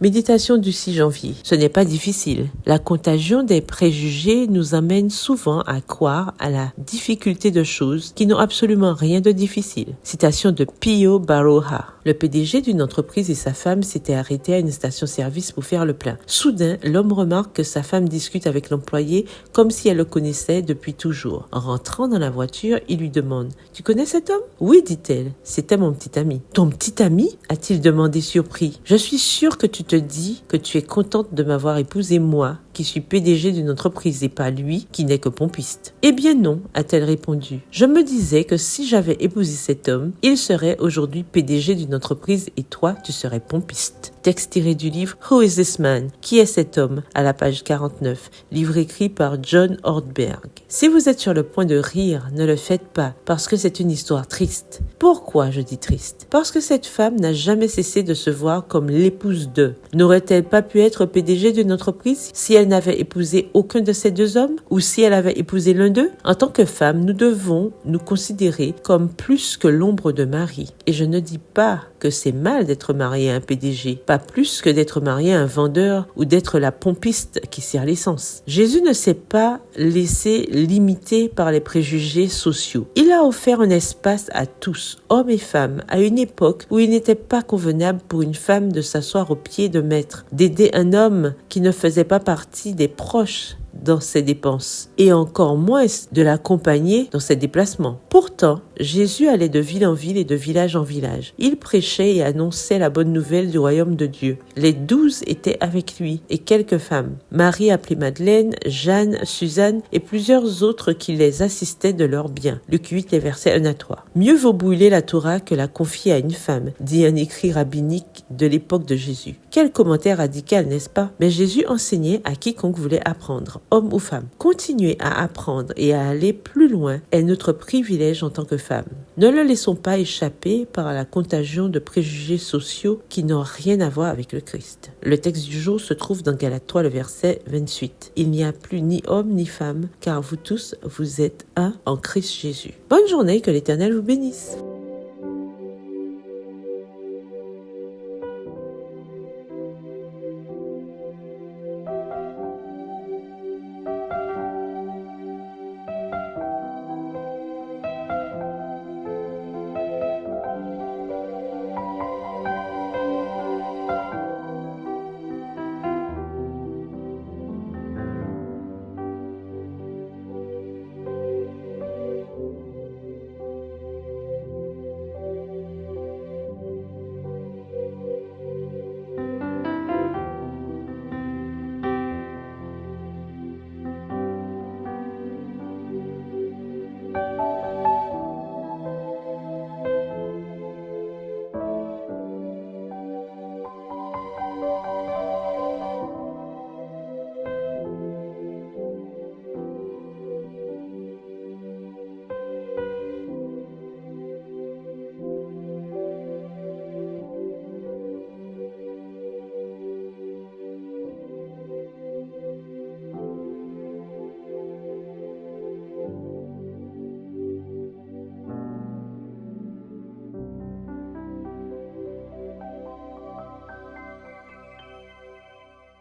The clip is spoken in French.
Méditation du 6 janvier. Ce n'est pas difficile. La contagion des préjugés nous amène souvent à croire à la difficulté de choses qui n'ont absolument rien de difficile. Citation de Pio Baroja. Le PDG d'une entreprise et sa femme s'étaient arrêtés à une station-service pour faire le plein. Soudain, l'homme remarque que sa femme discute avec l'employé comme si elle le connaissait depuis toujours. En rentrant dans la voiture, il lui demande « Tu connais cet homme ?» « Oui, dit-elle, c'était mon petit ami. »« Ton petit ami ?» a-t-il demandé surpris. « Je suis sûr que tu te dis que tu es contente de m'avoir épousé moi, qui suis PDG d'une entreprise et pas lui, qui n'est que pompiste. »« Eh bien non, a-t-elle répondu. Je me disais que si j'avais épousé cet homme, il serait aujourd'hui PDG d'une entreprise et toi, tu serais pompiste. » Texte tiré du livre Who is this man? Qui est cet homme? À la page 49, livre écrit par John Ortberg. Si vous êtes sur le point de rire, ne le faites pas, parce que c'est une histoire triste. Pourquoi je dis triste? Parce que cette femme n'a jamais cessé de se voir comme l'épouse de. N'aurait-elle pas pu être PDG d'une entreprise si elle n'avait épousé aucun de ces deux hommes? Ou si elle avait épousé l'un d'eux? En tant que femme, nous devons nous considérer comme plus que l'ombre de Marie. Et je ne dis pas que c'est mal d'être marié à un PDG, pas plus que d'être marié à un vendeur ou d'être la pompiste qui sert l'essence. Jésus ne s'est pas laissé limiter par les préjugés sociaux. Il a offert un espace à tous, hommes et femmes, à une époque où il n'était pas convenable pour une femme de s'asseoir aux pieds de maître, d'aider un homme qui ne faisait pas partie des proches dans ses dépenses et encore moins de l'accompagner dans ses déplacements. Pourtant, Jésus allait de ville en ville et de village en village. Il prêchait et annonçait la bonne nouvelle du royaume de Dieu. Les 12 étaient avec lui et quelques femmes. Marie appelée Madeleine, Jeanne, Suzanne et plusieurs autres qui les assistaient de leurs biens. Luc 8, les versets 1 à 3. Mieux vaut brûler la Torah que la confier à une femme, dit un écrit rabbinique de l'époque de Jésus. Quel commentaire radical, n'est-ce pas? Mais Jésus enseignait à quiconque voulait apprendre, homme ou femme. Continuer à apprendre et à aller plus loin est notre privilège en tant que femme. Ne le laissons pas échapper par la contagion de préjugés sociaux qui n'ont rien à voir avec le Christ. Le texte du jour se trouve dans Galates 3, le verset 28. Il n'y a plus ni homme ni femme, car vous tous, vous êtes un en Christ Jésus. Bonne journée, que l'Éternel vous bénisse.